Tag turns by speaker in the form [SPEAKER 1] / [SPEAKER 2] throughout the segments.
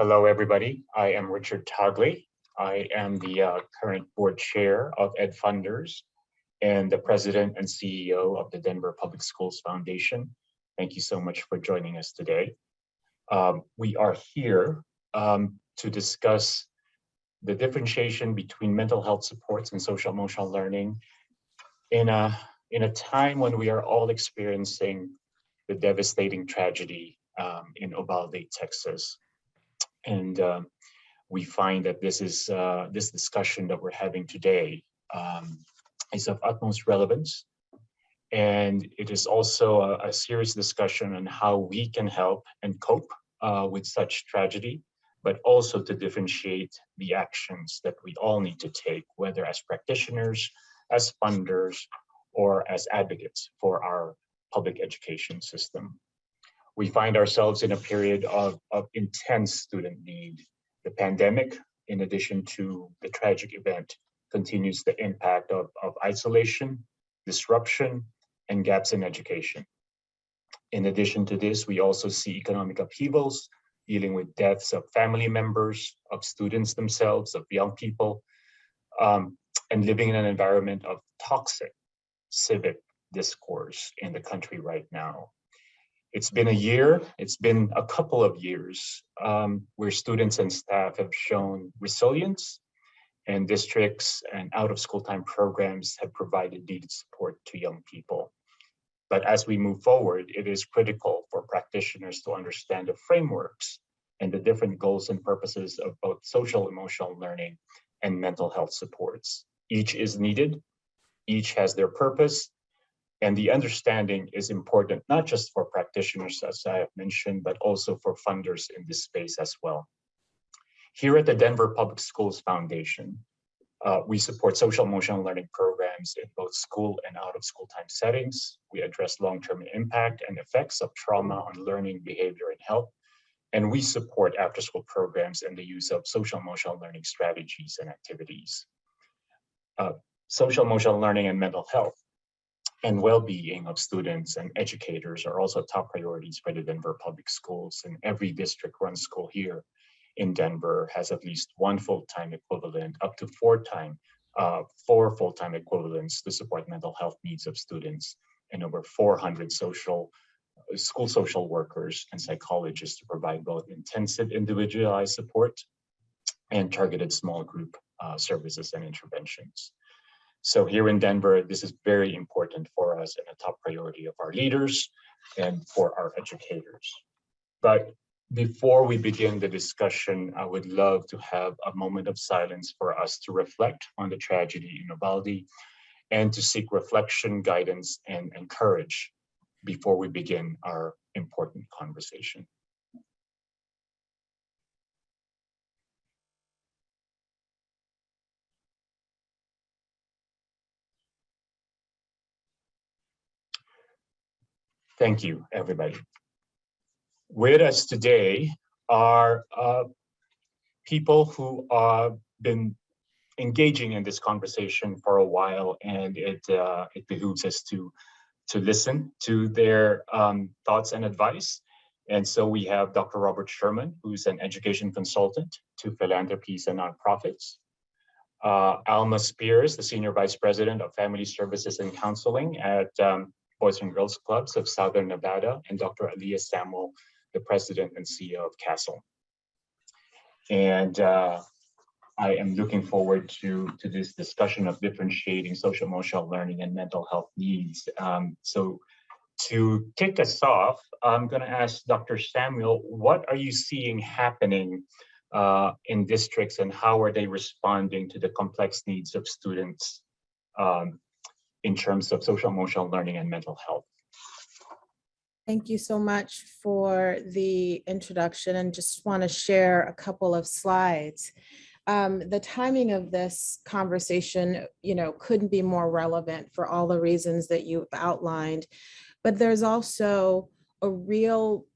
[SPEAKER 1] Hello, everybody. I am Richard Togley. I am the current board chair of Ed Funders and the president and CEO of the Denver Public Schools Foundation. Thank you so much for joining us today. We are here to discuss the differentiation between mental health supports and social emotional learning in a time when we are all experiencing the devastating tragedy in Uvalde, Texas. And we find that this discussion that we're having today is of utmost relevance. And it is also a serious discussion on how we can help and cope with such tragedy, but also to differentiate the actions that we all need to take, whether as practitioners, as funders, or as advocates for our public education system. We find ourselves in a period of intense student need. The pandemic, in addition to the tragic event, continues the impact of isolation, disruption, and gaps in education. In addition to this, we also see economic upheavals, dealing with deaths of family members, of students themselves, of young people, and living in an environment of toxic civic discourse in the country right now. It's been a couple of years where students and staff have shown resilience, and districts and out-of-school time programs have provided needed support to young people. But as we move forward, it is critical for practitioners to understand the frameworks and the different goals and purposes of both social emotional learning and mental health supports. Each is needed, each has their purpose, and the understanding is important, not just for practitioners, as I have mentioned, but also for funders in this space as well. Here at the Denver Public Schools Foundation, we support social emotional learning programs in both school and out-of-school time settings. We address long-term impact and effects of trauma on learning, behavior, and health. And we support after-school programs and the use of social emotional learning strategies and activities. Social emotional learning and mental health and well-being of students and educators are also top priorities for the Denver Public Schools, and every district-run school here in Denver has at least one full-time equivalent, up to four full-time equivalents to support mental health needs of students, and over 400 school social workers and psychologists to provide both intensive individualized support and targeted small group services and interventions. So here in Denver, this is very important for us and a top priority of our leaders and for our educators. But before we begin the discussion, I would love to have a moment of silence for us to reflect on the tragedy in Uvalde and to seek reflection, guidance, and courage before we begin our important conversation. Thank you, everybody. With us today are people who have been engaging in this conversation for a while, and it behooves us to listen to their thoughts and advice. And so we have Dr. Robert Sherman, who's an education consultant to philanthropies and nonprofits. Alma Spears, the Senior Vice President of Family Services and Counseling at Boys and Girls Clubs of Southern Nevada, and Dr. Aliyah Samuel, the President and CEO of CASEL. And I am looking forward to this discussion of differentiating social emotional learning and mental health needs. So to kick us off, I'm going to ask Dr. Samuel, what are you seeing happening in districts, and how are they responding to the complex needs of students in terms of social emotional learning and mental health?
[SPEAKER 2] Thank you so much for the introduction, and just want to share a couple of slides. The timing of this conversation, couldn't be more relevant for all the reasons that you've outlined, but there's also a real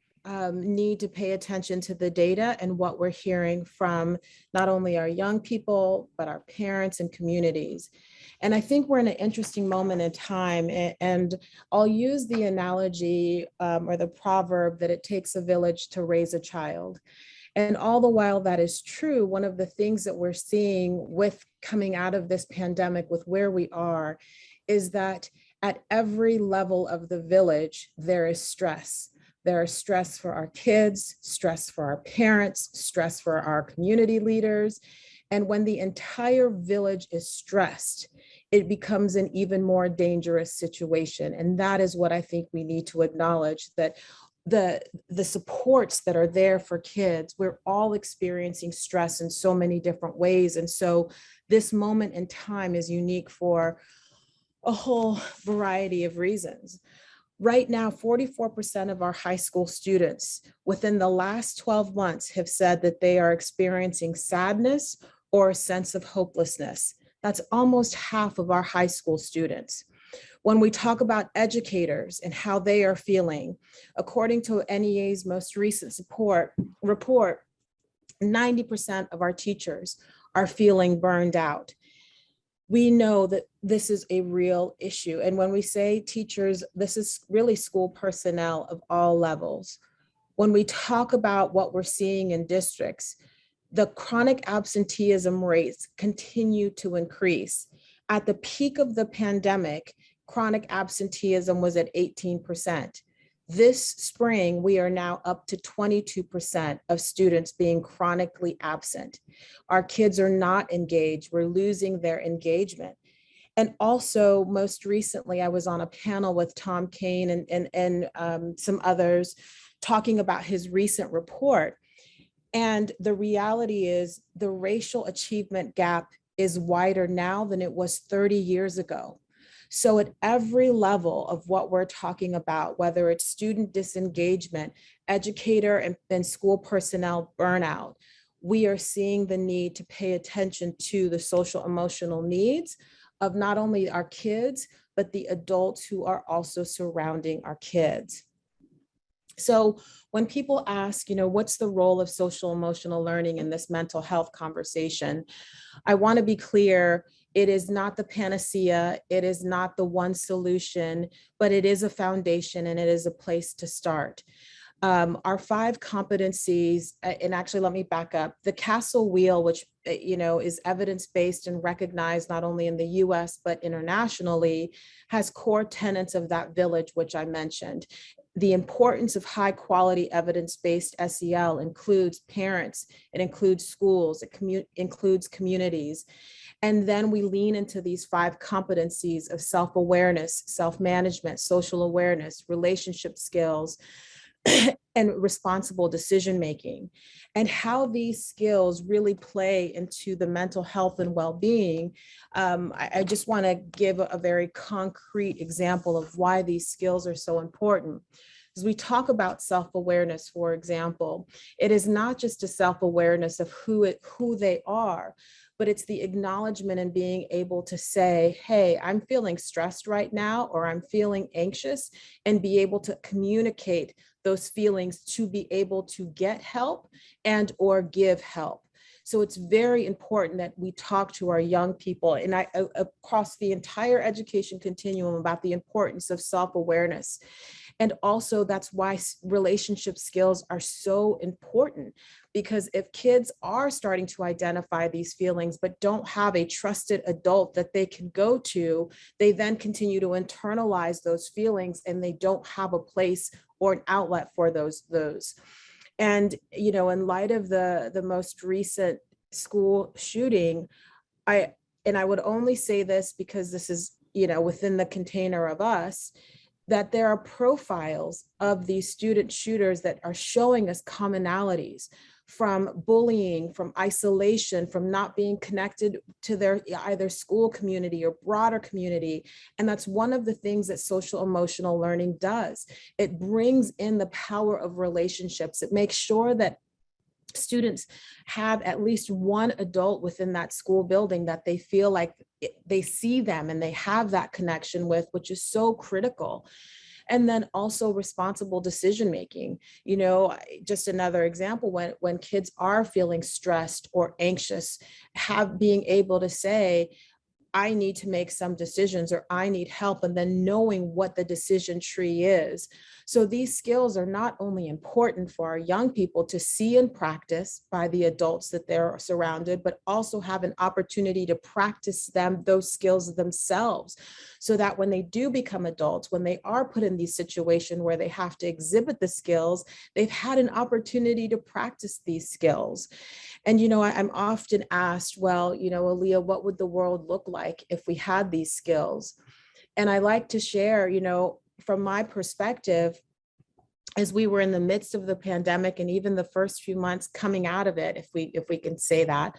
[SPEAKER 2] need to pay attention to the data and what we're hearing from not only our young people, but our parents and communities. And I think we're in an interesting moment in time, and I'll use the analogy or the proverb that it takes a village to raise a child. And all the while that is true, one of the things that we're seeing with coming out of this pandemic, with where we are, is that at every level of the village, there is stress. There is stress for our kids, stress for our parents, stress for our community leaders. And when the entire village is stressed, it becomes an even more dangerous situation. And that is what I think we need to acknowledge, that the supports that are there for kids, we're all experiencing stress in so many different ways. And so this moment in time is unique for a whole variety of reasons. Right now, 44% of our high school students within the last 12 months have said that they are experiencing sadness or a sense of hopelessness. That's almost half of our high school students. When we talk about educators and how they are feeling, according to NEA's most recent report, 90% of our teachers are feeling burned out. We know that this is a real issue. And when we say teachers, this is really school personnel of all levels. When we talk about what we're seeing in districts, the chronic absenteeism rates continue to increase. At the peak of the pandemic, chronic absenteeism was at 18%. This spring, we are now up to 22% of students being chronically absent. Our kids are not engaged. We're losing their engagement. And also, most recently, I was on a panel with Tom Kane and some others talking about his recent report. And the reality is the racial achievement gap is wider now than it was 30 years ago. So at every level of what we're talking about, whether it's student disengagement, educator and school personnel burnout, we are seeing the need to pay attention to the social emotional needs of not only our kids, but the adults who are also surrounding our kids. So when people ask, what's the role of social emotional learning in this mental health conversation, I want to be clear, it is not the panacea, it is not the one solution, but it is a foundation and it is a place to start. Our 5 competencies, and actually let me back up, the Castle Wheel, which is evidence-based and recognized not only in the US, but internationally, has core tenets of that village, which I mentioned. The importance of high quality evidence-based SEL includes parents, it includes schools, it includes communities. And then we lean into these 5 competencies of self-awareness, self-management, social awareness, relationship skills, and responsible decision-making, and how these skills really play into the mental health and well-being. I just want to give a very concrete example of why these skills are so important. As we talk about self-awareness, for example, it is not just a self-awareness of who they are, but it's the acknowledgement and being able to say, hey, I'm feeling stressed right now, or I'm feeling anxious, and be able to communicate those feelings to be able to get help and or give help. So it's very important that we talk to our young people and across the entire education continuum about the importance of self-awareness. And also that's why relationship skills are so important, because if kids are starting to identify these feelings, but don't have a trusted adult that they can go to, they then continue to internalize those feelings and they don't have a place or an outlet for those. And, in light of the most recent school shooting, I would only say this because this is, within the container of us, that there are profiles of these student shooters that are showing us commonalities from bullying, from isolation, from not being connected to their either school community or broader community. And that's one of the things that social emotional learning does. It brings in the power of relationships. It makes sure that students have at least one adult within that school building that they feel like they see them and they have that connection with, which is so critical. And then also responsible decision making. Just another example, when kids are feeling stressed or anxious, being able to say, I need to make some decisions or I need help, and then knowing what the decision tree is. So these skills are not only important for our young people to see and practice by the adults that they're surrounded, but also have an opportunity to practice those skills themselves, so that when they do become adults, when they are put in these situations where they have to exhibit the skills, they've had an opportunity to practice these skills. And, I'm often asked, well, Aaliyah, what would the world look like if we had these skills? And I like to share, from my perspective, as we were in the midst of the pandemic and even the first few months coming out of it, if we can say that,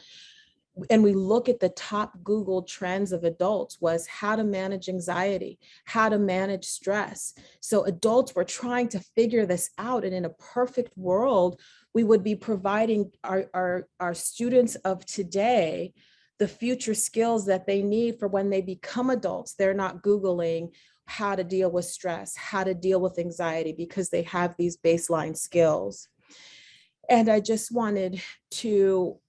[SPEAKER 2] and we look at the top Google trends of adults, was how to manage anxiety, how to manage stress. So adults were trying to figure this out. And in a perfect world, we would be providing our students of today the future skills that they need for when they become adults. They're not Googling how to deal with stress, how to deal with anxiety, because they have these baseline skills. And I just wanted to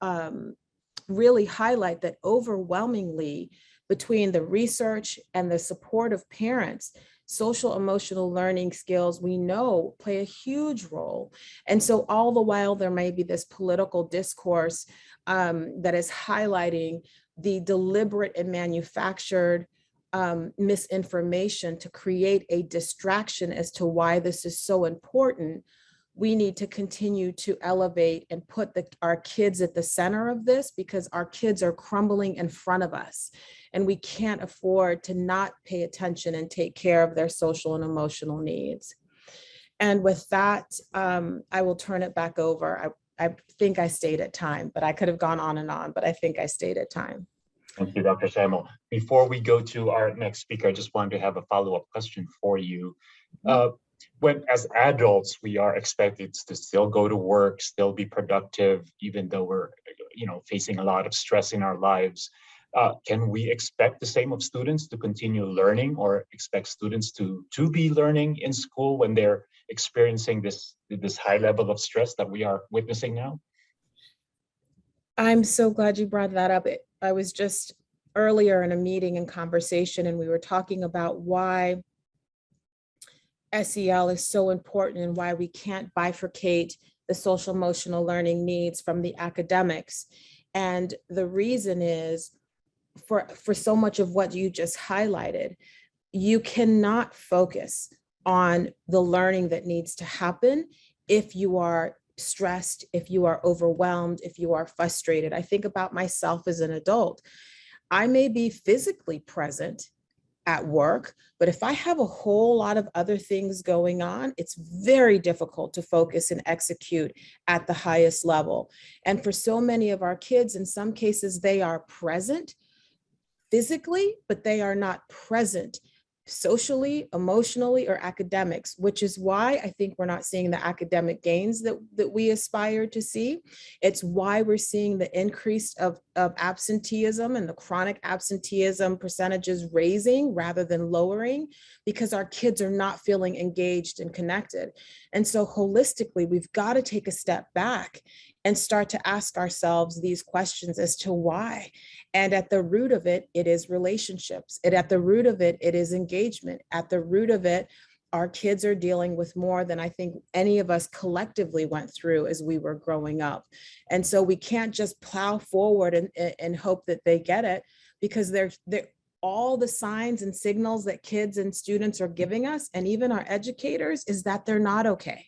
[SPEAKER 2] really highlight that overwhelmingly, between the research and the support of parents, social emotional learning skills, we know, play a huge role. And so all the while there may be this political discourse that is highlighting the deliberate and manufactured misinformation to create a distraction as to why this is so important, we need to continue to elevate and put our kids at the center of this, because our kids are crumbling in front of us, and we can't afford to not pay attention and take care of their social and emotional needs. And with that, I will turn it back over. I think I stayed at time, but I could have gone on and on, but I think I stayed at time.
[SPEAKER 1] Thank you, Dr. Samuel. Before we go to our next speaker, I just wanted to have a follow-up question for you. When, as adults, we are expected to still go to work, still be productive, even though we're, facing a lot of stress in our lives. Can we expect the same of students to continue learning, or expect students to be learning in school when they're experiencing this high level of stress that we are witnessing now?
[SPEAKER 2] I'm so glad you brought that up. I was just earlier in a meeting and conversation, and we were talking about why SEL is so important and why we can't bifurcate the social emotional learning needs from the academics. And the reason is, for so much of what you just highlighted, you cannot focus on the learning that needs to happen if you are stressed, if you are overwhelmed, if you are frustrated. I think about myself as an adult. I may be physically present at work, but if I have a whole lot of other things going on, it's very difficult to focus and execute at the highest level. And for so many of our kids, in some cases, they are present physically, but they are not present socially, emotionally, or academics, which is why I think we're not seeing the academic gains that we aspire to see. It's why we're seeing the increase of absenteeism and the chronic absenteeism percentages raising rather than lowering, because our kids are not feeling engaged and connected. And so holistically, we've got to take a step back and start to ask ourselves these questions as to why. And at the root of it, it is relationships. At the root of it, it is engagement. At the root of it, our kids are dealing with more than I think any of us collectively went through as we were growing up. And so we can't just plow forward and hope that they get it, because they're all the signs and signals that kids and students are giving us, and even our educators, is that they're not okay.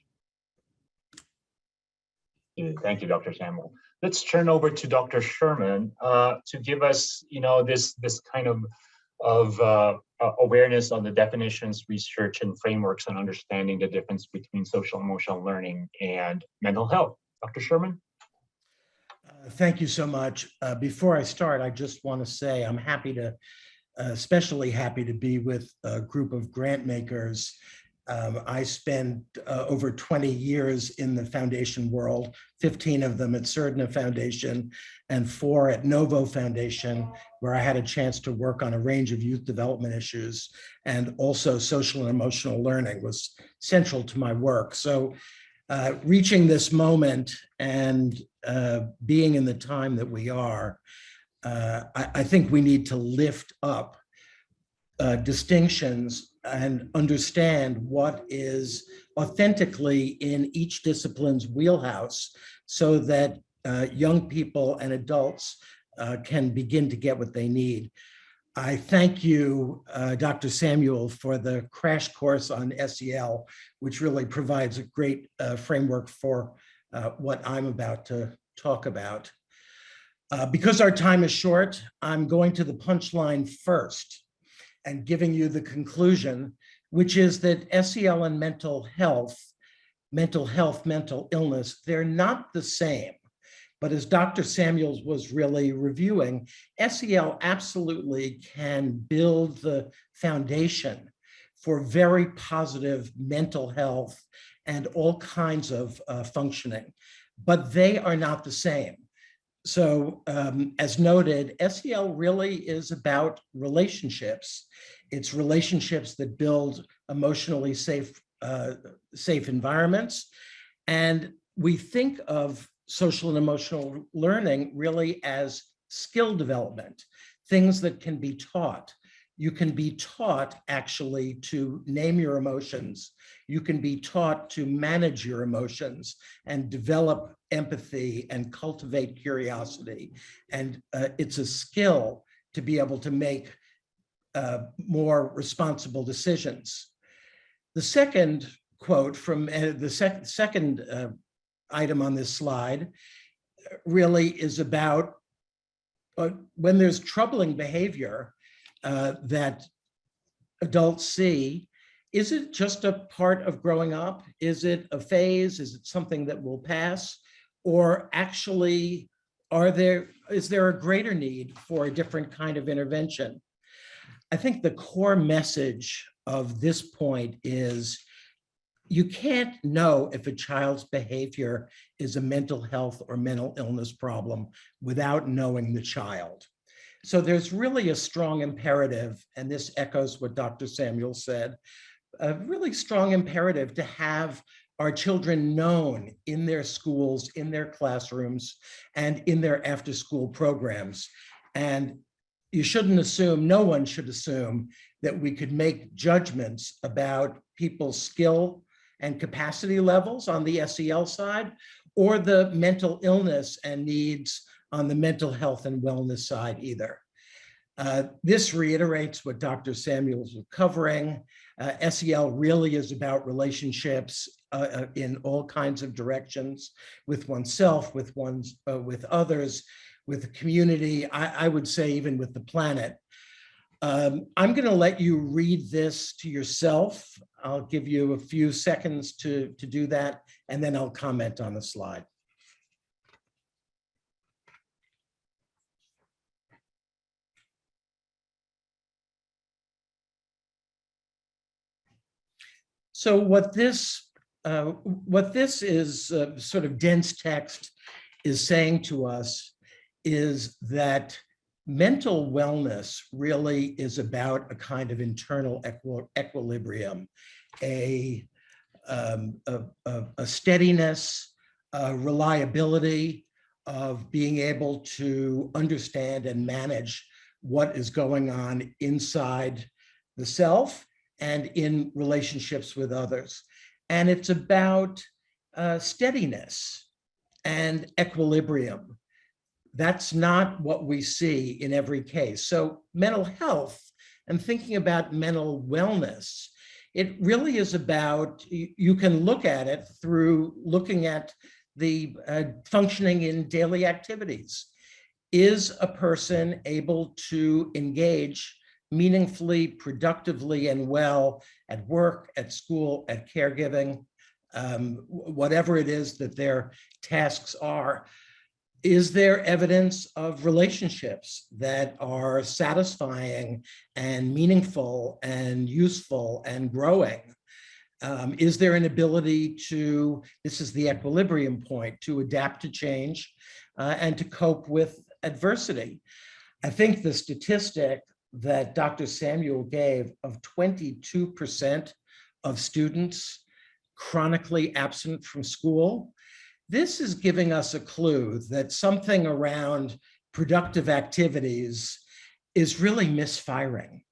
[SPEAKER 1] Thank you, Dr. Samuel. Let's turn over to Dr. Sherman to give us, this kind of awareness on the definitions, research, and frameworks on understanding the difference between social emotional learning and mental health. Dr. Sherman?
[SPEAKER 3] Thank you so much. Before I start, I just want to say I'm especially happy to be with a group of Grantmakers. I spent over 20 years in the foundation world, 15 of them at Cerdna Foundation and 4 at Novo Foundation, where I had a chance to work on a range of youth development issues, and also social and emotional learning was central to my work. So reaching this moment and being in the time that we are, I think we need to lift up distinctions and understand what is authentically in each discipline's wheelhouse so that young people and adults can begin to get what they need. I thank you, Dr. Samuel, for the crash course on SEL, which really provides a great framework for what I'm about to talk about. Because our time is short, I'm going to the punchline first and giving you the conclusion, which is that SEL and mental illness, they're not the same. But as Dr. Samuels was really reviewing, SEL absolutely can build the foundation for very positive mental health and all kinds of functioning, but they are not the same. So as noted, SEL really is about relationships. It's relationships that build emotionally safe environments. And we think of social and emotional learning really as skill development, things that can be taught. You can be taught actually to name your emotions. You can be taught to manage your emotions and develop empathy and cultivate curiosity. And it's a skill to be able to make more responsible decisions. The second quote from the second item on this slide really is about when there's troubling behavior that adults see, is it just a part of growing up? Is it a phase? Is it something that will pass? Or actually, is there a greater need for a different kind of intervention? I think the core message of this point is you can't know if a child's behavior is a mental health or mental illness problem without knowing the child. So there's really a strong imperative, and this echoes what Dr. Samuel said, a really strong imperative to have our children known in their schools, in their classrooms, and in their after-school programs. And you shouldn't assume, no one should assume, that we could make judgments about people's skill and capacity levels on the SEL side, or the mental illness and needs on the mental health and wellness side either. This reiterates what Dr. Samuels was covering. SEL really is about relationships in all kinds of directions, with oneself, with others, with the community, I would say even with the planet. I'm going to let you read this to yourself. I'll give you a few seconds to do that, and then I'll comment on the slide. So what this is, sort of dense text, is saying to us is that mental wellness really is about a kind of internal equilibrium, a steadiness, a reliability of being able to understand and manage what is going on inside the self and in relationships with others. And it's about steadiness and equilibrium. That's not what we see in every case. So mental health and thinking about mental wellness, it really is about, you can look at it through looking at the functioning in daily activities. Is a person able to engage meaningfully, productively, and well at work, at school, at caregiving, whatever it is that their tasks are? Is there evidence of relationships that are satisfying and meaningful and useful and growing? Is there an ability to, this is the equilibrium point, to adapt to change and to cope with adversity? I think the statistic that Dr. Samuel gave of 22% of students chronically absent from school, this is giving us a clue that something around productive activities is really misfiring.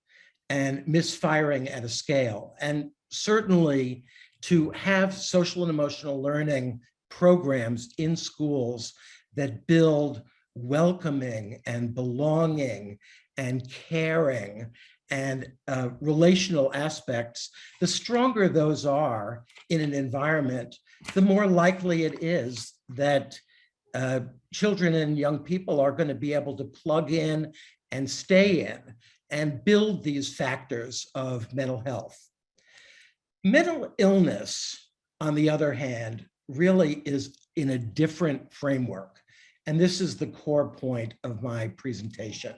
[SPEAKER 3] and misfiring at a scale. And certainly to have social and emotional learning programs in schools that build welcoming and belonging and caring and relational aspects, the stronger those are in an environment, the more likely it is that children and young people are going to be able to plug in and stay in and build these factors of mental health. Mental illness, on the other hand, really is in a different framework. And this is the core point of my presentation.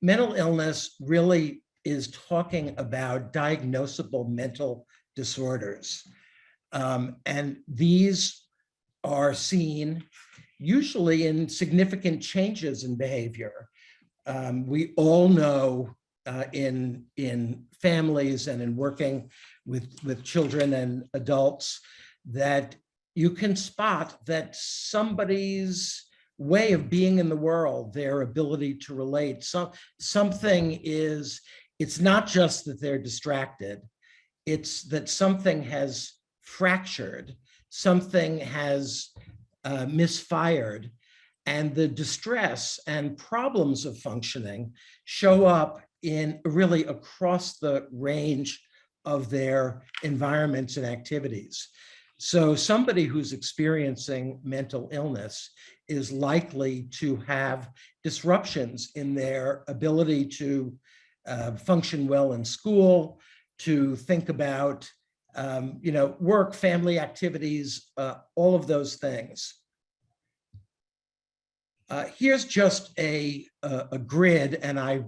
[SPEAKER 3] Mental illness really is talking about diagnosable mental disorders. And these are seen usually in significant changes in behavior. We all know in families and in working with children and adults that you can spot that somebody's way of being in the world, their ability to relate, something is, it's not just that they're distracted, it's that something has fractured, something has misfired, and the distress and problems of functioning show up in really across the range of their environments and activities. So somebody who's experiencing mental illness is likely to have disruptions in their ability to function well in school, to think about work, family activities, all of those things. Here's just a grid, and I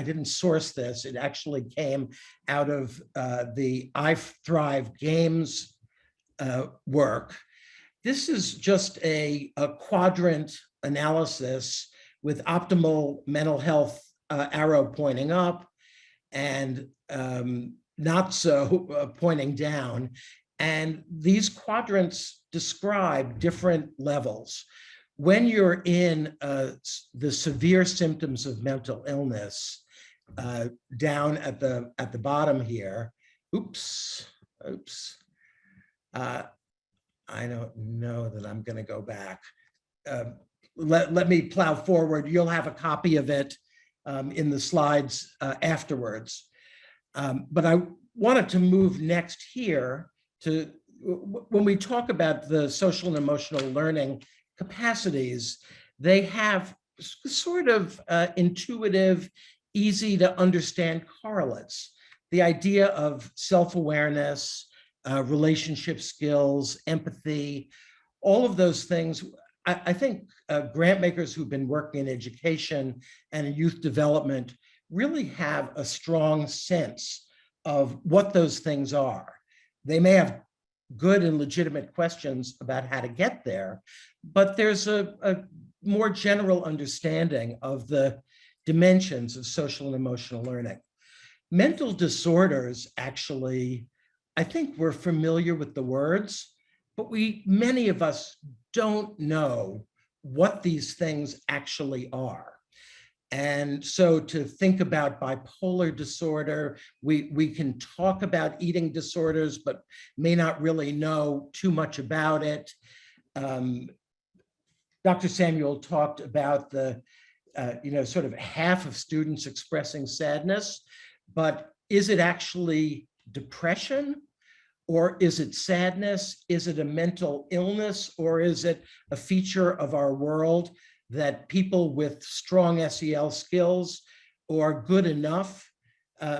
[SPEAKER 3] didn't source this. It actually came out of the I Thrive Games work. This is just a quadrant analysis with optimal mental health arrow pointing up and not so pointing down. And these quadrants describe different levels. When you're in the severe symptoms of mental illness, down at the bottom here, I don't know that I'm going to go back. Let me plow forward. You'll have a copy of it in the slides afterwards. But I wanted to move next here to, when we talk about the social and emotional learning capacities, they have sort of intuitive, easy to understand correlates. The idea of self-awareness, relationship skills, empathy, all of those things. I think grant makers who've been working in education and in youth development really have a strong sense of what those things are. They may have good and legitimate questions about how to get there, but there's a more general understanding of the dimensions of social and emotional learning. Mental disorders, actually, I think we're familiar with the words, but many of us don't know what these things actually are. And so to think about bipolar disorder, we can talk about eating disorders, but may not really know too much about it. Dr. Samuel talked about the, sort of half of students expressing sadness, but is it actually depression? Or is it sadness? Is it a mental illness? Or is it a feature of our world that people with strong SEL skills or good enough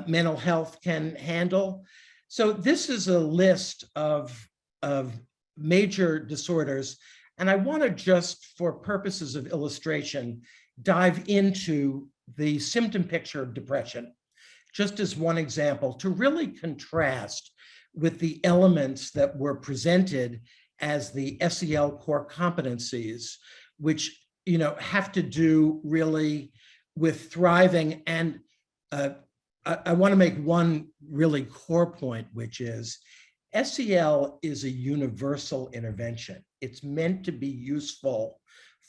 [SPEAKER 3] mental health can handle? So this is a list of major disorders. And I want to just, for purposes of illustration, dive into the symptom picture of depression, just as one example, to really contrast with the elements that were presented as the SEL core competencies, which have to do really with thriving. And I want to make one really core point, which is SEL is a universal intervention. It's meant to be useful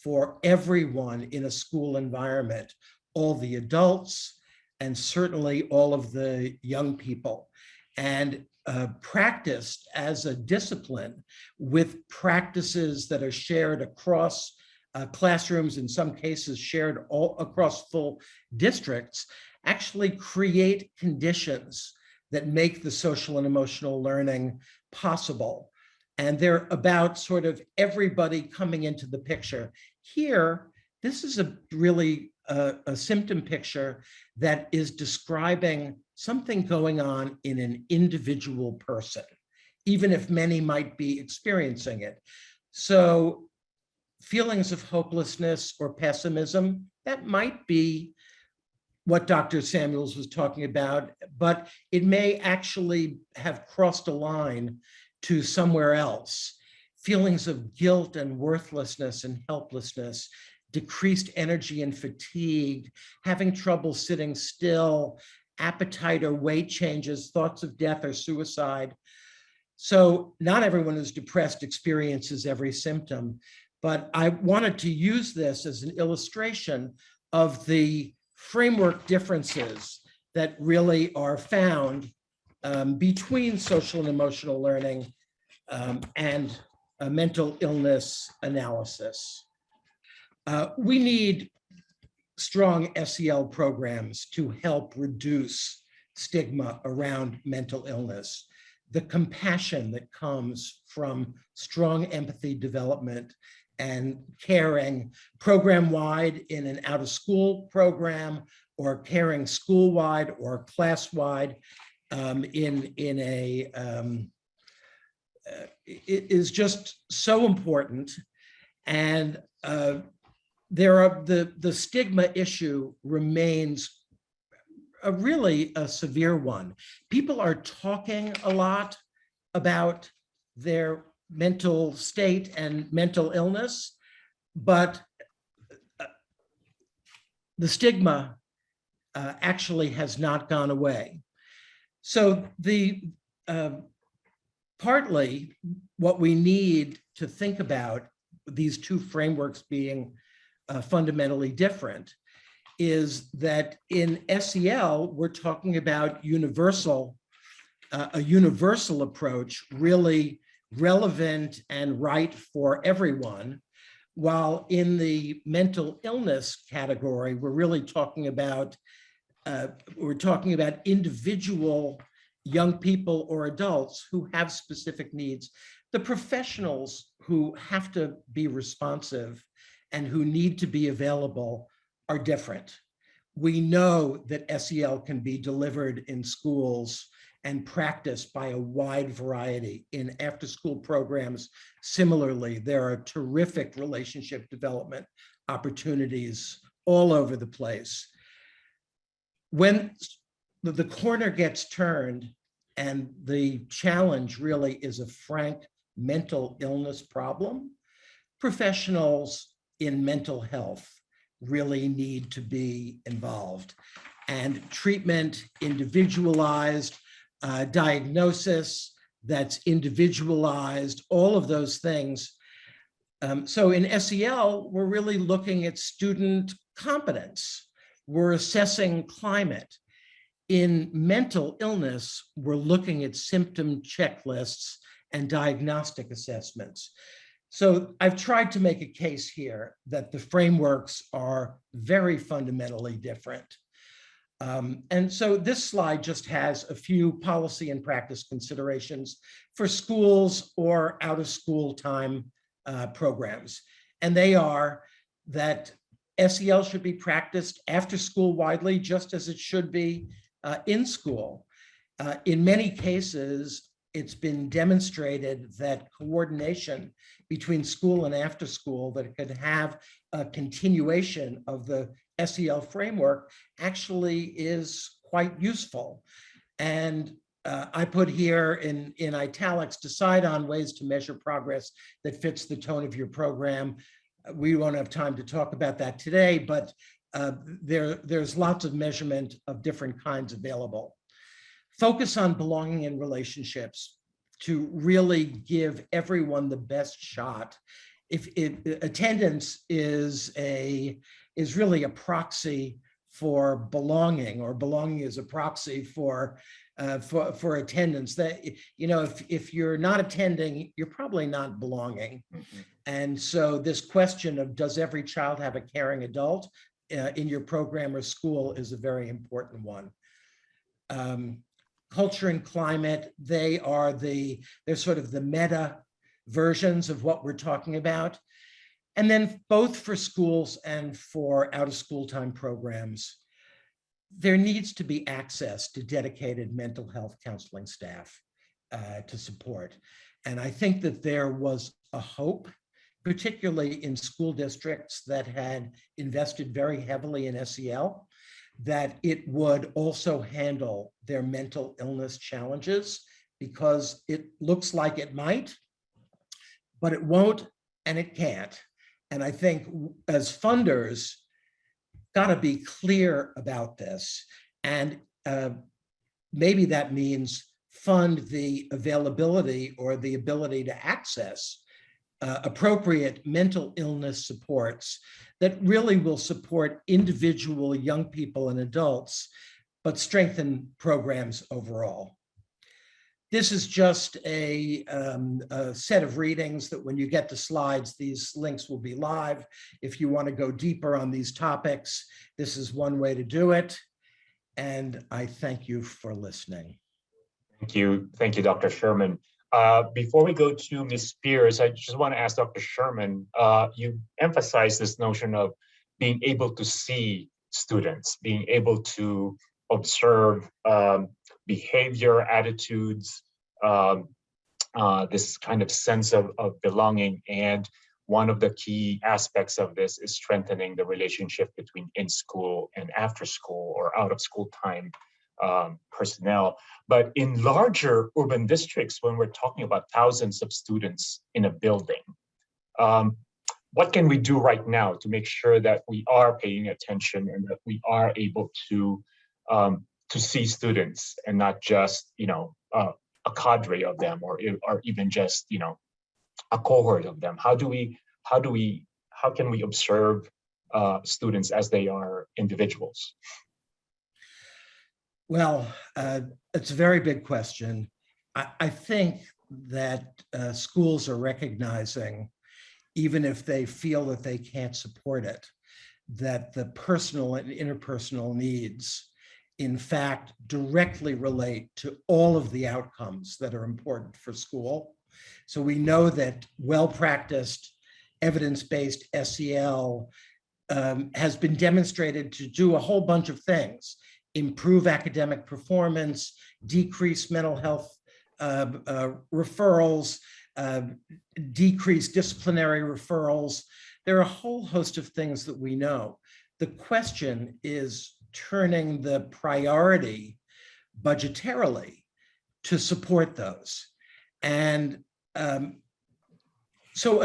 [SPEAKER 3] for everyone in a school environment, all the adults, and certainly all of the young people, and practiced as a discipline with practices that are shared across classrooms, in some cases shared all across full districts, actually create conditions that make the social and emotional learning possible. And they're about sort of everybody coming into the picture. Here, this is a really a symptom picture that is describing something going on in an individual person, even if many might be experiencing it. So feelings of hopelessness or pessimism, that might be what Dr. Samuels was talking about, but it may actually have crossed a line to somewhere else. Feelings of guilt and worthlessness and helplessness, decreased energy and fatigue, having trouble sitting still, appetite or weight changes, thoughts of death or suicide. So not everyone who's depressed experiences every symptom, but I wanted to use this as an illustration of the framework differences that really are found between social and emotional learning and mental illness analysis. We need strong SEL programs to help reduce stigma around mental illness. The compassion that comes from strong empathy development and caring program-wide in an out-of-school program, or caring school-wide or class-wide it is just so important. And the stigma issue remains really a severe one. People are talking a lot about their mental state and mental illness, but the stigma actually has not gone away. So partly what we need to think about, these two frameworks being fundamentally different, is that in SEL, we're talking about a universal approach, really relevant and right for everyone, while in the mental illness category, we're really talking about individual young people or adults who have specific needs. The professionals who have to be responsive and who need to be available are different. We know that SEL can be delivered in schools and practiced by a wide variety in after-school programs. Similarly, there are terrific relationship development opportunities all over the place. When the corner gets turned and the challenge really is a frank mental illness problem, professionals in mental health really need to be involved, and treatment, individualized, diagnosis that's individualized, all of those things. So in SEL, we're really looking at student competence. We're assessing climate. In mental illness, we're looking at symptom checklists and diagnostic assessments. So I've tried to make a case here that the frameworks are very fundamentally different. And so this slide just has a few policy and practice considerations for schools or out of school time programs. And they are that SEL should be practiced after school widely, just as it should be in school. In many cases, it's been demonstrated that coordination between school and after school, that it could have a continuation of the SEL framework, actually is quite useful. And I put here in italics, decide on ways to measure progress that fits the tone of your program. We won't have time to talk about that today, but there's lots of measurement of different kinds available. Focus on belonging in relationships to really give everyone the best shot. If attendance is really a proxy for belonging, or belonging is a proxy for attendance. That, you know, if you're not attending, you're probably not belonging.
[SPEAKER 1] Mhm.
[SPEAKER 3] And so this question of, does every child have a caring adult in your program or school, is a very important one. Culture and climate, they're sort of the meta versions of what we're talking about. And then both for schools and for out of school time programs, there needs to be access to dedicated mental health counseling staff to support. And I think that there was a hope, particularly in school districts that had invested very heavily in SEL, that it would also handle their mental illness challenges, because it looks like it might, but it won't and it can't. And I think as funders, got to be clear about this. And maybe that means fund the availability or the ability to access appropriate mental illness supports that really will support individual young people and adults, but strengthen programs overall. This is just a set of readings that when you get the slides, these links will be live. If you want to go deeper on these topics, this is one way to do it. And I thank you for listening.
[SPEAKER 1] Thank you, Dr. Sherman. Before we go to Ms. Spears, I just want to ask Dr. Sherman, you emphasized this notion of being able to see students, being able to observe behavior, attitudes, this kind of sense of belonging. And one of the key aspects of this is strengthening the relationship between in-school and after-school or out-of-school time personnel. But in larger urban districts, when we're talking about thousands of students in a building, what can we do right now to make sure that we are paying attention and that we are able to see students and not just, you know, a cadre of them, or even just, you know, a cohort of them? How can we observe students as they are individuals?
[SPEAKER 3] Well, it's a very big question. I think that schools are recognizing, even if they feel that they can't support it, that the personal and interpersonal needs, in fact, directly relate to all of the outcomes that are important for school. So we know that well-practiced, evidence-based SEL has been demonstrated to do a whole bunch of things: improve academic performance, decrease mental health referrals, decrease disciplinary referrals. There are a whole host of things that we know. The question is turning the priority budgetarily to support those. And so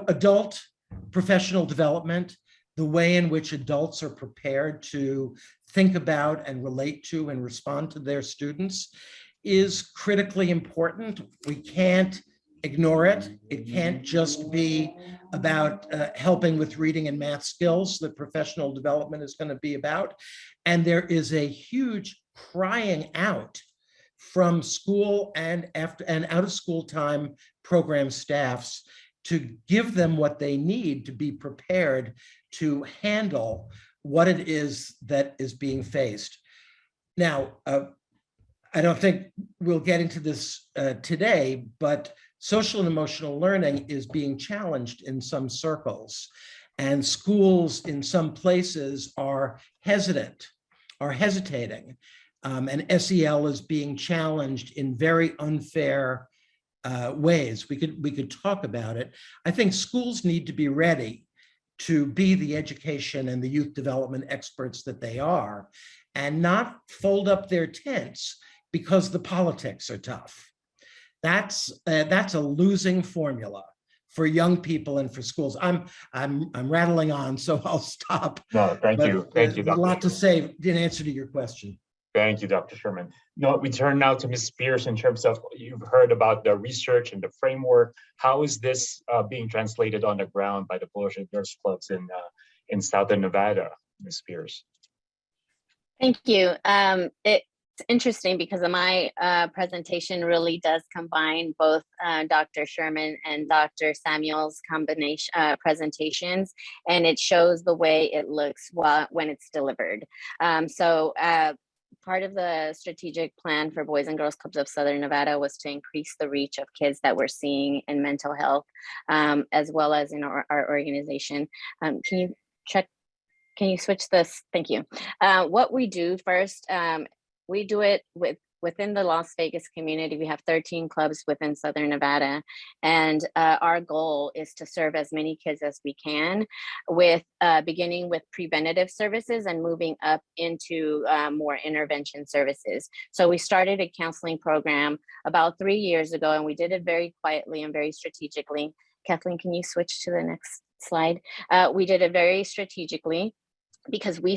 [SPEAKER 3] adult professional development, the way in which adults are prepared to think about and relate to and respond to their students, is critically important. We can't ignore it. It can't just be about helping with reading and math skills that professional development is going to be about. And there is a huge crying out from school and out of school time program staffs to give them what they need to be prepared to handle what it is that is being faced. Now, I don't think we'll get into this today, but social and emotional learning is being challenged in some circles, and schools in some places are hesitating, and SEL is being challenged in very unfair ways. We could talk about it. I think schools need to be ready to be the education and the youth development experts that they are, and not fold up their tents because the politics are tough. That's a losing formula for young people and for schools. I'm rattling on, so I'll stop.
[SPEAKER 1] No, thank you,
[SPEAKER 3] There's
[SPEAKER 1] Dr.
[SPEAKER 3] a lot to
[SPEAKER 1] Sherman.
[SPEAKER 3] say in answer to your question.
[SPEAKER 1] Thank you, Dr. Sherman. No, we turn now to Ms. Spears in terms of, you've heard about the research and the framework. How is this being translated on the ground by the Boys and Girls Clubs in Southern Nevada, Ms. Spears?
[SPEAKER 4] Thank you. It's interesting because my presentation really does combine both Dr. Sherman and Dr. Samuel's combination presentations, and it shows the way it looks when it's delivered. Part of the strategic plan for Boys and Girls Clubs of Southern Nevada was to increase the reach of kids that we're seeing in mental health, as well as in our organization. Can you check? Can you switch this? Thank you. What we do first, we do it within the Las Vegas community. We have 13 clubs within Southern Nevada, and our goal is to serve as many kids as we can, with beginning with preventative services and moving up into more intervention services. So we started a counseling program about 3 years ago, and we did it very quietly and very strategically. Kathleen, can you switch to the next slide? We did it very strategically, because we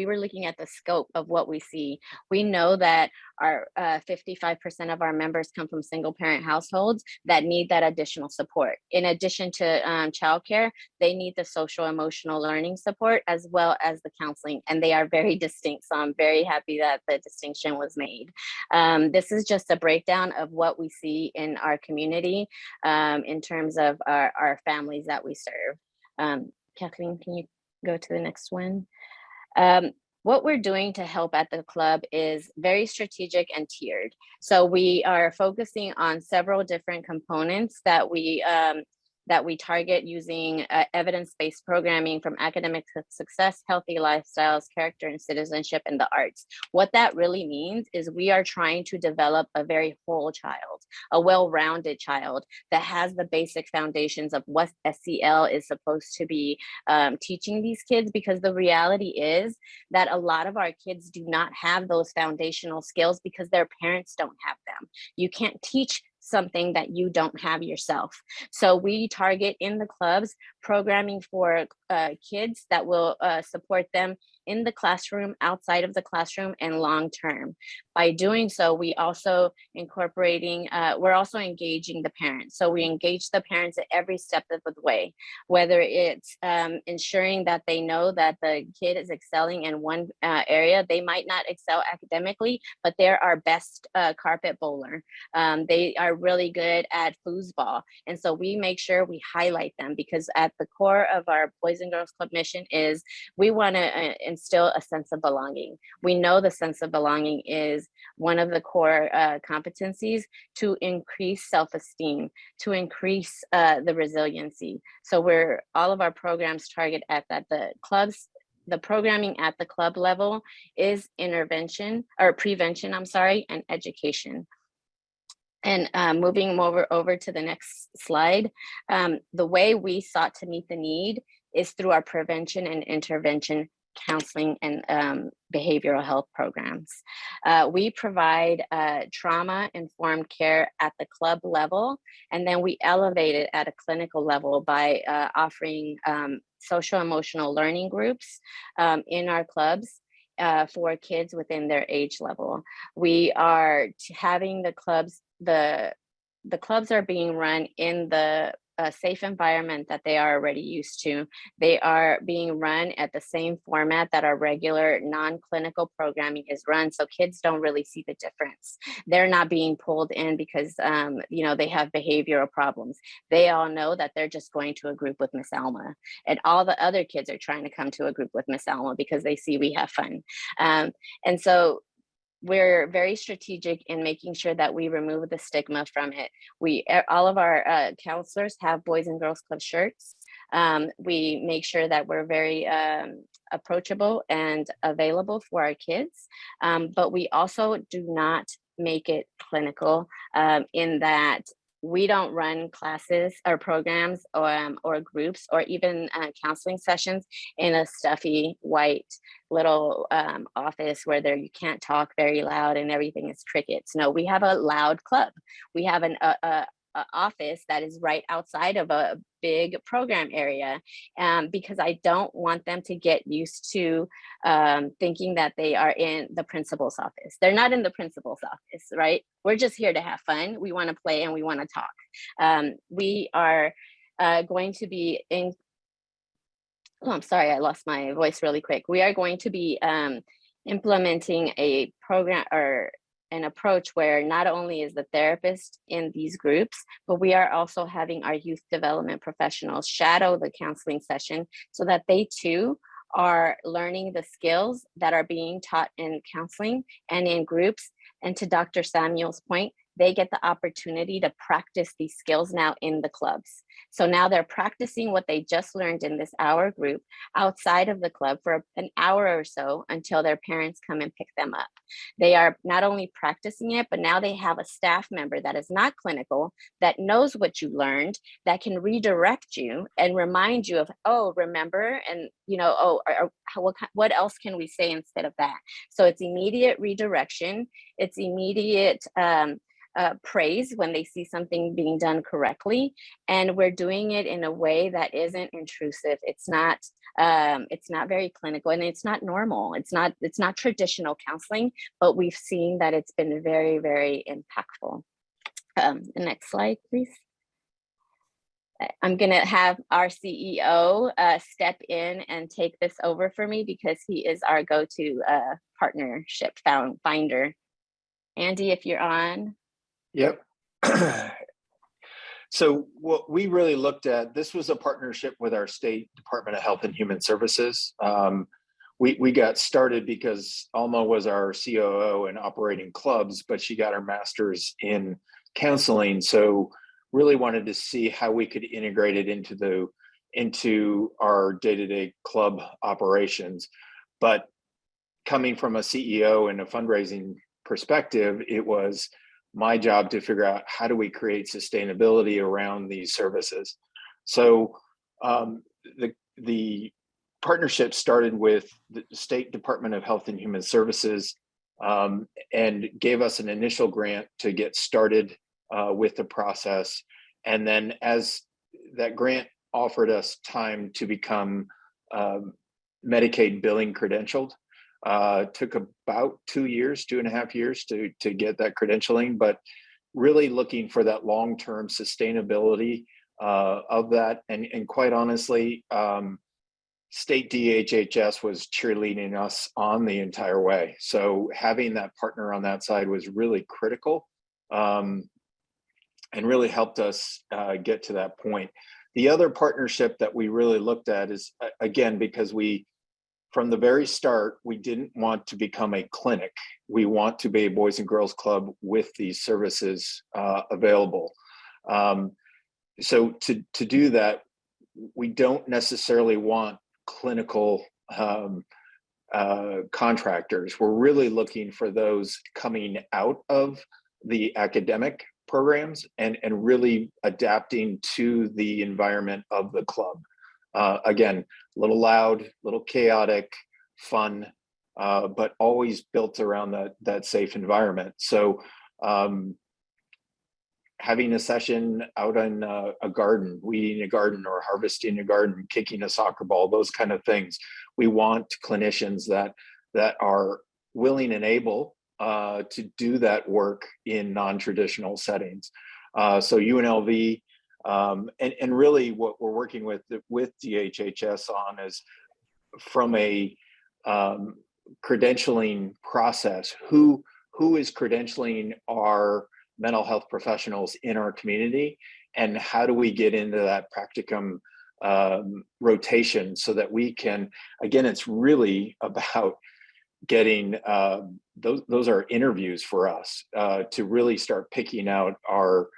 [SPEAKER 4] were looking at the scope of what we see. We know that our 55% of our members come from single parent households that need that additional support. In addition to childcare, they need the social emotional learning support as well as the counseling, and they are very distinct. So I'm very happy that the distinction was made. This is just a breakdown of what we see in our community in terms of our families that we serve. Kathleen, can you go to the next one? What we're doing to help at the club is very strategic and tiered. So we are focusing on several different components that we target using evidence-based programming, from academic success, healthy lifestyles, character and citizenship, and the arts. What that really means is we are trying to develop a very whole child, a well-rounded child that has the basic foundations of what SEL is supposed to be teaching these kids, because the reality is that a lot of our kids do not have those foundational skills because their parents don't have them. You can't teach something that you don't have yourself. So we target in the clubs programming for kids that will support them in the classroom, outside of the classroom, and long term. By doing so, we also we're also engaging the parents. So we engage the parents at every step of the way, whether it's ensuring that they know that the kid is excelling in one area. They might not excel academically, but they're our best carpet bowler. They are really good at foosball. And so we make sure we highlight them, because at the core of our Boys and Girls Club mission is we want to instill a sense of belonging. We know the sense of belonging is one of the core competencies to increase self-esteem, to increase the resiliency. So all of our programs target at that. The clubs, the programming at the club level is prevention, and education. And moving over to the next slide, the way we sought to meet the need is through our prevention and intervention counseling and behavioral health programs. We provide trauma-informed care at the club level, and then we elevate it at a clinical level by offering social emotional learning groups in our clubs for kids within their age level. We are having the clubs are being run in the safe environment that they are already used to. They are being run at the same format that our regular non-clinical programming is run. So kids don't really see the difference. They're not being pulled in because they have behavioral problems. They all know that they're just going to a group with Miss Alma, and all the other kids are trying to come to a group with Miss Alma because they see we have fun. And so we're very strategic in making sure that we remove the stigma from it. All of our counselors have Boys and Girls Club shirts. We make sure that we're very approachable and available for our kids, but we also do not make it clinical in that we don't run classes or programs or groups or even counseling sessions in a stuffy white little office where you can't talk very loud and everything is crickets. No, we have a loud club. We have an office that is right outside of a big program area, because I don't want them to get used to thinking that they are in the principal's office. They're not in the principal's office, right? We're just here to have fun. We want to play and we want to talk. We are going to be in, oh, I'm sorry, I lost my voice really quick. We are going to be implementing a program or an approach where not only is the therapist in these groups, but we are also having our youth development professionals shadow the counseling session so that they too are learning the skills that are being taught in counseling and in groups. And to Dr. Samuel's point, they get the opportunity to practice these skills now in the clubs. So now they're practicing what they just learned in this hour group outside of the club for an hour or so until their parents come and pick them up. They are not only practicing it, but now they have a staff member that is not clinical, that knows what you learned, that can redirect you and remind you of, oh, remember, and what else can we say instead of that? So it's immediate redirection, it's immediate praise when they see something being done correctly, and we're doing it in a way that isn't intrusive. It's not very clinical, and it's not normal. It's not traditional counseling, but we've seen that it's been very, very impactful. The next slide, please. I'm gonna have our CEO step in and take this over for me because he is our go-to partnership finder. Andy, if you're on.
[SPEAKER 5] Yep. So what we really looked at, this was a partnership with our state Department of Health and Human Services. We got started because Alma was our COO in operating clubs, but she got her master's in counseling. So really wanted to see how we could integrate it into our day-to-day club operations. But coming from a CEO and a fundraising perspective, it was my job to figure out how do we create sustainability around these services. So the partnership started with the State Department of Health and Human Services and gave us an initial grant to get started with the process. And then as that grant offered us time to become Medicaid billing credentialed, took about 2.5 years to get that credentialing, but really looking for that long-term sustainability of that. And quite honestly, state DHHS was cheerleading us on the entire way. So having that partner on that side was really critical and really helped us get to that point. The other partnership that we really looked at is, again, because from the very start, we didn't want to become a clinic. We want to be a Boys and Girls Club with these services available. So to do that, we don't necessarily want clinical contractors. We're really looking for those coming out of the academic programs and really adapting to the environment of the club. Again, a little loud, a little chaotic, fun, but always built around that safe environment. So having a session out in a garden, weeding a garden or harvesting a garden, kicking a soccer ball, those kind of things. We want clinicians that are willing and able to do that work in non-traditional settings. So UNLV, and really what we're working with DHHS on is from a credentialing process, who is credentialing our mental health professionals in our community, and how do we get into that practicum rotation so that we can, again, it's really about getting those are interviews for us to really start picking out our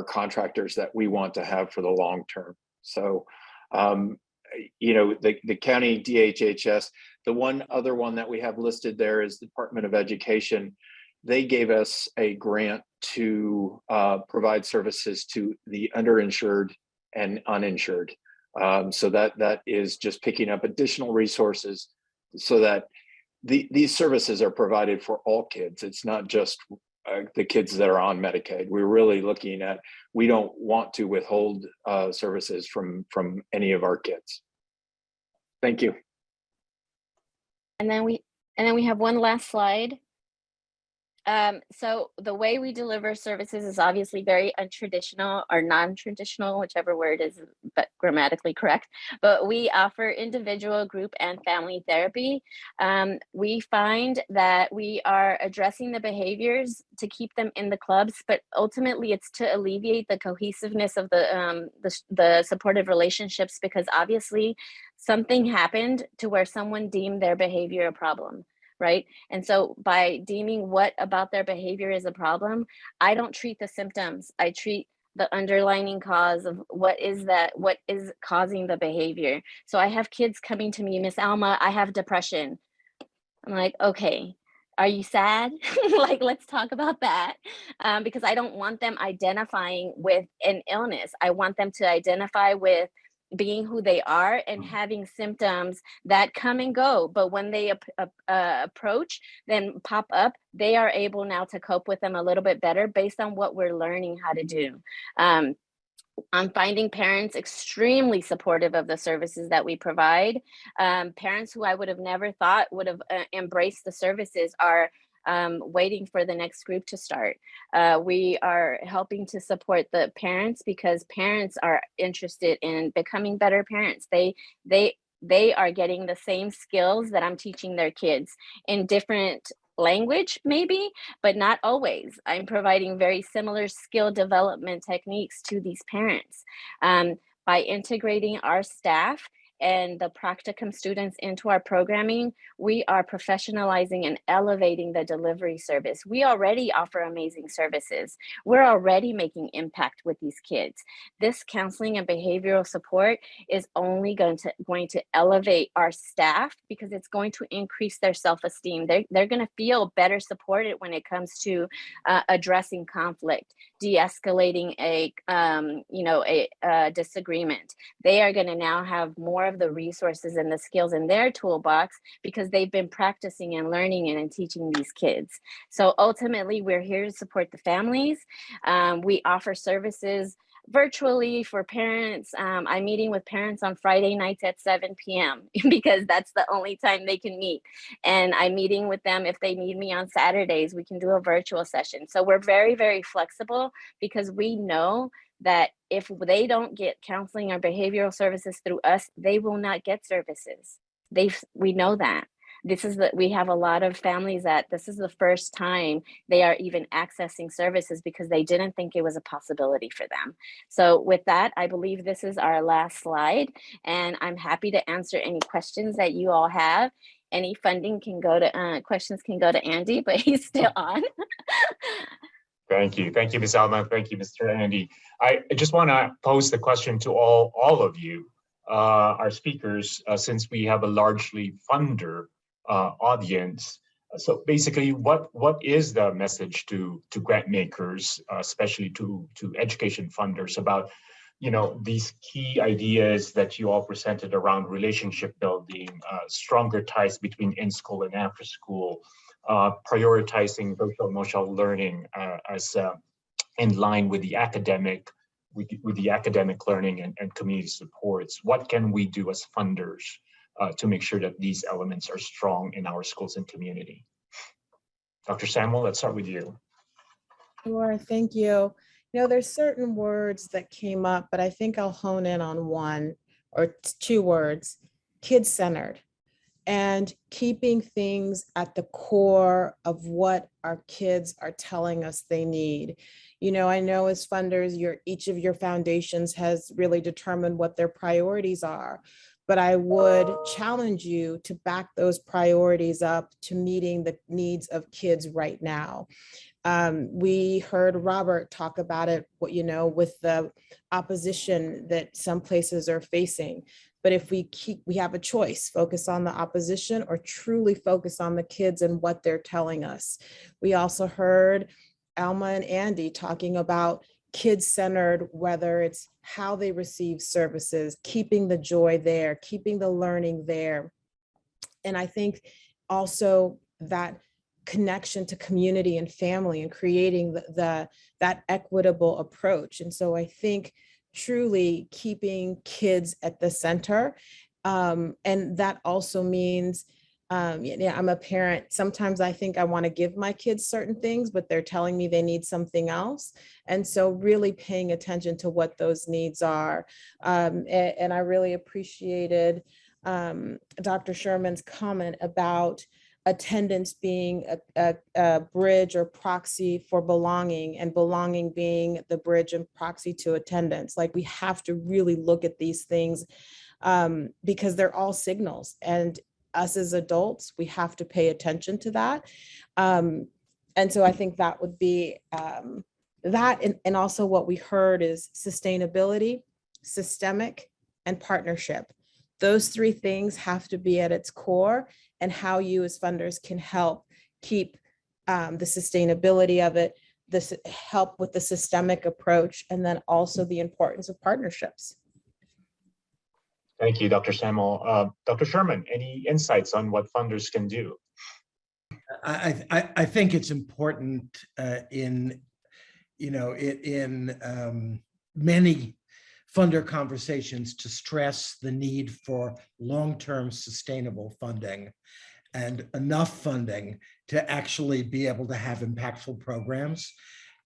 [SPEAKER 5] contractors that we want to have for the long term. So the county DHHS, the one other one that we have listed there is the Department of Education. They gave us a grant to provide services to the underinsured and uninsured. So that is just picking up additional resources so that these services are provided for all kids. It's not just the kids that are on Medicaid. We're really looking at, we don't want to withhold services from any of our kids. Thank you.
[SPEAKER 4] And then we have one last slide. So the way we deliver services is obviously very untraditional or non-traditional, whichever word is but grammatically correct. But we offer individual, group, and family therapy. We find that we are addressing the behaviors to keep them in the clubs, but ultimately it's to alleviate the cohesiveness of the supportive relationships, because obviously something happened to where someone deemed their behavior a problem. Right. And so by deeming what about their behavior is a problem, I don't treat the symptoms. I treat the underlying cause of what is causing the behavior. So I have kids coming to me, Miss Alma, I have depression. I'm like, okay, are you sad? Like, let's talk about that. Because I don't want them identifying with an illness. I want them to identify with being who they are and having symptoms that come and go. But when they approach, then pop up, they are able now to cope with them a little bit better based on what we're learning how to do. I'm finding parents extremely supportive of the services that we provide. Parents who I would have never thought would have embraced the services are waiting for the next group to start. We are helping to support the parents because parents are interested in becoming better parents. They are getting the same skills that I'm teaching their kids in different language maybe, but not always. I'm providing very similar skill development techniques to these parents. By integrating our staff and the practicum students into our programming, we are professionalizing and elevating the delivery service. We already offer amazing services. We're already making impact with these kids. This counseling and behavioral support is only going to elevate our staff because it's going to increase their self-esteem. They're going to feel better supported when it comes to addressing conflict, de-escalating a disagreement. They are going to now have more of the resources and the skills in their toolbox because they've been practicing and learning and teaching these kids. So ultimately, we're here to support the families. We offer services virtually for parents. I'm meeting with parents on Friday nights at 7 p.m. because that's the only time they can meet. And I'm meeting with them if they need me on Saturdays. We can do a virtual session. So we're very, very flexible because we know that if they don't get counseling or behavioral services through us, they will not get services. We know that. We have a lot of families that this is the first time they are even accessing services because they didn't think it was a possibility for them. So with that, I believe this is our last slide, and I'm happy to answer any questions that you all have. Any funding can go to, questions can go to Andy, but he's still on.
[SPEAKER 1] Thank you. Thank you, Ms. Alma. Thank you, Mr. Andy. I just want to pose the question to all of you, our speakers, since we have a largely funder audience. So basically, what is the message to grant makers, especially to education funders, about these key ideas that you all presented around relationship building, stronger ties between in-school and after-school, prioritizing social emotional learning as in line with the academic learning and community supports? What can we do as funders to make sure that these elements are strong in our schools and community? Dr. Samuel, let's start with you.
[SPEAKER 2] Sure, thank you. There's certain words that came up, but I think I'll hone in on one or two words: kid-centered, and keeping things at the core of what our kids are telling us they need. I know as funders, each of your foundations has really determined what their priorities are, but I would challenge you to back those priorities up to meeting the needs of kids right now. We heard Robert talk about it, with the opposition that some places are facing. But if we have a choice, focus on the opposition or truly focus on the kids and what they're telling us. We also heard Alma and Andy talking about kid-centered, whether it's how they receive services, keeping the joy there, keeping the learning there. And I think also that connection to community and family and creating that equitable approach. And so I think truly keeping kids at the center. And that also means Yeah, I'm a parent. Sometimes I think I want to give my kids certain things, but they're telling me they need something else. And so really paying attention to what those needs are. And I really appreciated Dr. Sherman's comment about attendance being a bridge or proxy for belonging, and belonging being the bridge and proxy to attendance. Like, we have to really look at these things because they're all signals, and us as adults, we have to pay attention to that. And so I think that would be that. And also what we heard is sustainability, systemic, and partnership. Those three things have to be at its core, and how you as funders can help keep the sustainability of it, this help with the systemic approach, and then also the importance of partnerships.
[SPEAKER 1] Thank you, Dr. Samuel. Dr. Sherman, any insights on what funders can do?
[SPEAKER 3] I think it's important in many funder conversations to stress the need for long-term sustainable funding and enough funding to actually be able to have impactful programs.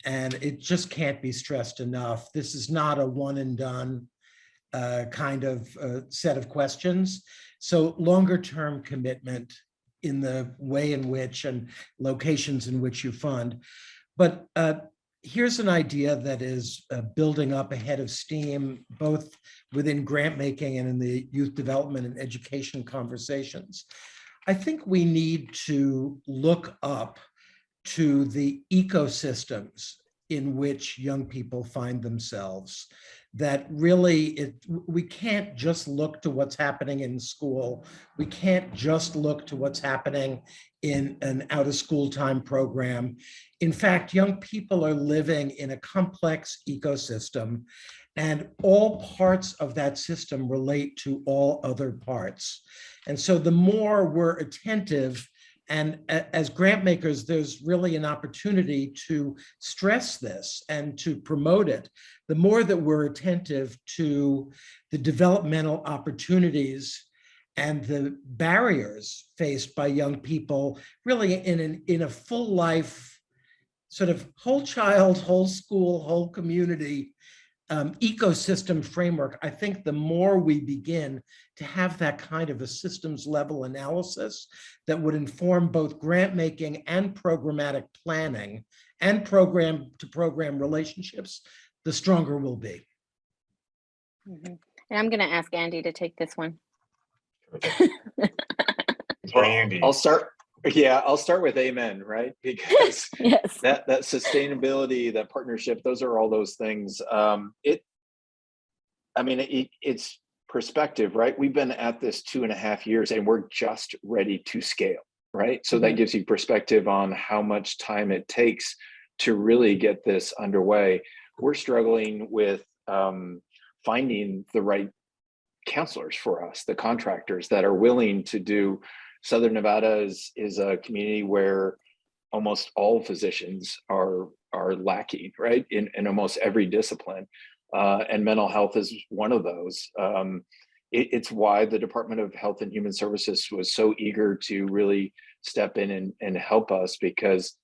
[SPEAKER 3] And it just can't be stressed enough. This is not a one and done kind of set of questions. So longer term commitment in the way in which and locations in which you fund. But here's an idea that is building up a head of steam, both within grant making and in the youth development and education conversations. I think we need to look up to the ecosystems in which young people find themselves. That really, we can't just look to what's happening in school. We can't just look to what's happening in an out of school time program. In fact, young people are living in a complex ecosystem, and all parts of that system relate to all other parts. And so the more we're attentive, and as grant makers, there's really an opportunity to stress this and to promote it. The more that we're attentive to the developmental opportunities and the barriers faced by young people, really in a full life, sort of whole child, whole school, whole community ecosystem framework, I think the more we begin to have that kind of a systems level analysis that would inform both grant making and programmatic planning and program to program relationships, the stronger we'll be.
[SPEAKER 4] Mm-hmm. And I'm going to ask Andy to take this one.
[SPEAKER 1] Andy.
[SPEAKER 5] I'll start with amen, right? Because
[SPEAKER 4] yes.
[SPEAKER 5] that sustainability, that partnership, those are all those things. It's perspective, right? We've been at this 2.5 years and we're just ready to scale, right? So that gives you perspective on how much time it takes to really get this underway. We're struggling with finding the right counselors for us, the contractors that are willing to do. Southern Nevada is a community where almost all physicians are lacking, right? In almost every discipline. And mental health is one of those. It's why the Department of Health and Human Services was so eager to really step in and help us, because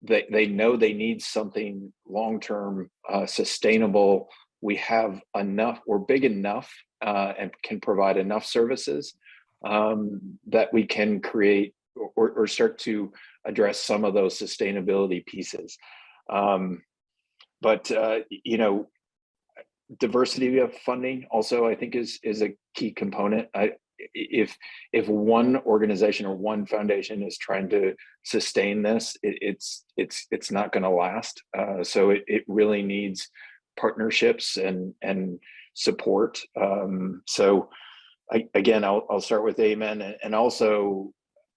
[SPEAKER 5] they know they need something long-term, sustainable. We have enough, we're big enough and can provide enough services that we can create or start to address some of those sustainability pieces. Diversity of funding also, I think, is a key component. If one organization or one foundation is trying to sustain this, it's not going to last. So it really needs partnerships and support. So I'll start with amen, and also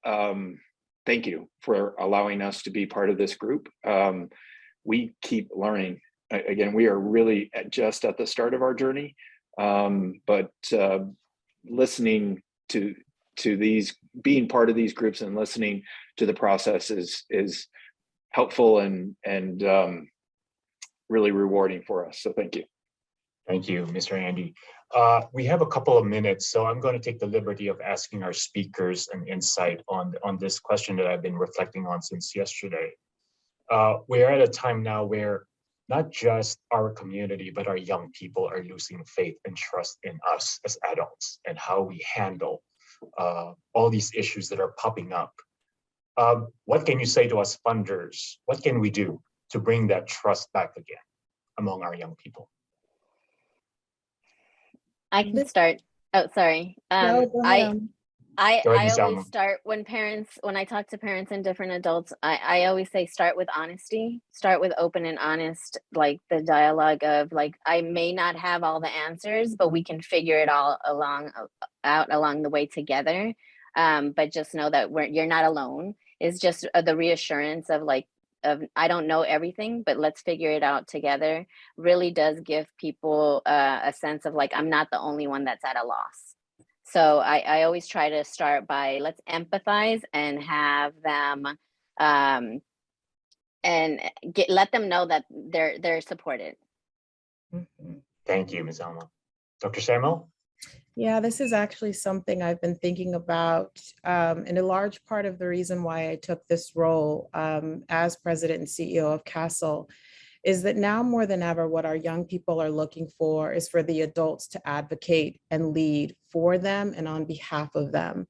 [SPEAKER 5] thank you for allowing us to be part of this group. We keep learning. Again, we are really just at the start of our journey, but listening to these, being part of these groups and listening to the process is helpful and really rewarding for us. So thank you.
[SPEAKER 1] Thank you, Mr. Andy. We have a couple of minutes, so I'm going to take the liberty of asking our speakers an insight on this question that I've been reflecting on since yesterday. We're at a time now where not just our community, but our young people are losing faith and trust in us as adults and how we handle all these issues that are popping up. What can you say to us funders? What can we do to bring that trust back again among our young people?
[SPEAKER 4] I can start. Oh, sorry.
[SPEAKER 2] No, go ahead.
[SPEAKER 4] I
[SPEAKER 1] Go ahead, Ms.
[SPEAKER 4] always
[SPEAKER 1] Alma.
[SPEAKER 4] start when I talk to parents and different adults, I always say start with honesty, start with open and honest, like the dialogue of like, I may not have all the answers, but we can figure it all out along the way together. But just know that you're not alone. It's just the reassurance of like, I don't know everything, but let's figure it out together really does give people a sense of like, I'm not the only one that's at a loss. So I always try to start by let's empathize and have them and let them know that they're supported.
[SPEAKER 1] Thank you, Ms. Alma. Dr. Samuel?
[SPEAKER 2] Yeah, this is actually something I've been thinking about, and a large part of the reason why I took this role as president and CEO of CASEL is that now more than ever, what our young people are looking for is for the adults to advocate and lead for them and on behalf of them.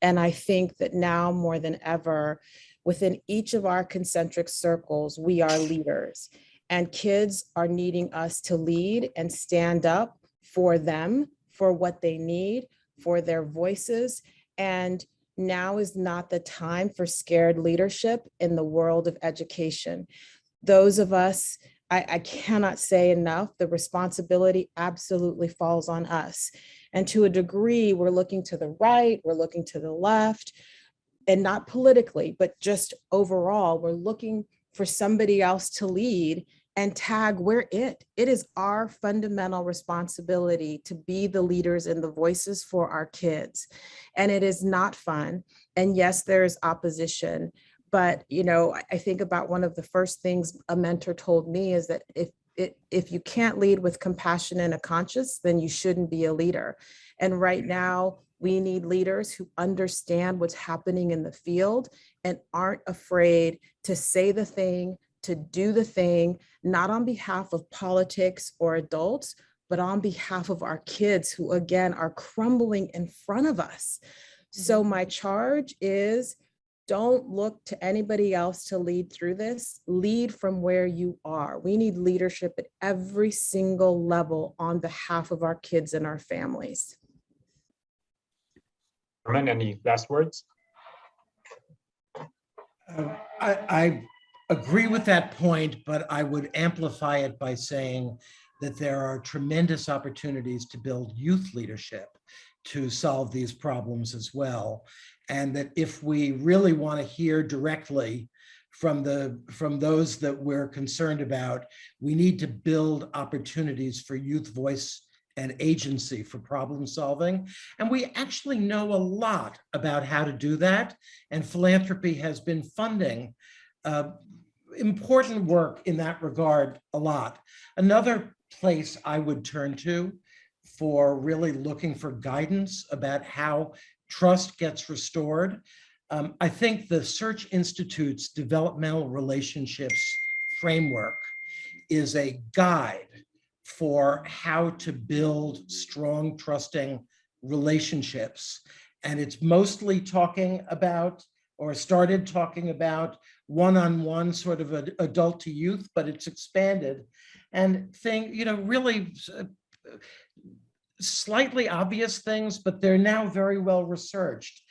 [SPEAKER 2] And I think that now more than ever, within each of our concentric circles, we are leaders, and kids are needing us to lead and stand up for them, for what they need, for their voices. And now is not the time for scared leadership in the world of education. Those of us, I cannot say enough, the responsibility absolutely falls on us. And to a degree, we're looking to the right, we're looking to the left, and not politically, but just overall, we're looking for somebody else to lead and tag, we're it. It is our fundamental responsibility to be the leaders and the voices for our kids. And it is not fun. And yes, there is opposition. But, you know, I think about one of the first things a mentor told me is that if you can't lead with compassion and a conscience, then you shouldn't be a leader. And right now, we need leaders who understand what's happening in the field and aren't afraid to say the thing, to do the thing, not on behalf of politics or adults, but on behalf of our kids who, again, are crumbling in front of us. So my charge is, don't look to anybody else to lead through this. Lead from where you are. We need leadership at every single level on behalf of our kids and our families.
[SPEAKER 1] Herman, any last words?
[SPEAKER 3] I agree with that point, but I would amplify it by saying that there are tremendous opportunities to build youth leadership to solve these problems as well. And that if we really want to hear directly from those that we're concerned about, we need to build opportunities for youth voice and agency for problem solving. And we actually know a lot about how to do that. And philanthropy has been funding important work in that regard a lot. Another place I would turn to for really looking for guidance about how trust gets restored, I think the Search Institute's developmental relationships framework is a guide for how to build strong, trusting relationships. And it's mostly talking about, or started talking about, one-on-one sort of adult to youth, but it's expanded. And really slightly obvious things, but they're now very well researched.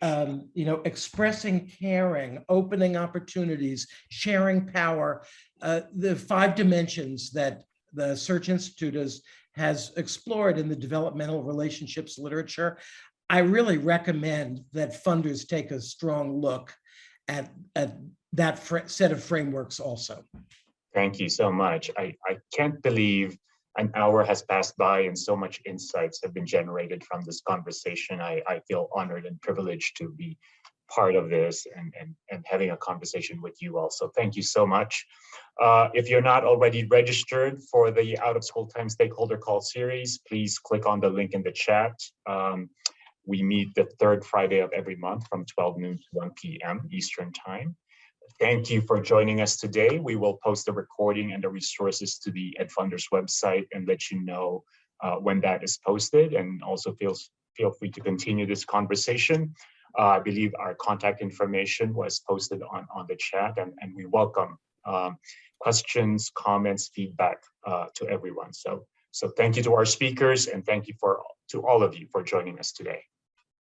[SPEAKER 3] Expressing caring, opening opportunities, sharing power, the 5 dimensions that the Search Institute has explored in the developmental relationships literature. I really recommend that funders take a strong look at that set of frameworks also.
[SPEAKER 1] Thank you so much. I can't believe an hour has passed by and so much insights have been generated from this conversation. I feel honored and privileged to be part of this and having a conversation with you all. So thank you so much. If you're not already registered for the Out of School Time Stakeholder Call series, please click on the link in the chat. We meet the third Friday of every month from 12 noon to 1 p.m. Eastern Time. Thank you for joining us today. We will post the recording and the resources to the EdFunders website and let you know when that is posted, and also feel free to continue this conversation. I believe our contact information was posted on the chat, and we welcome questions, comments, feedback to everyone. So thank you to our speakers, and thank you to all of you for joining us today.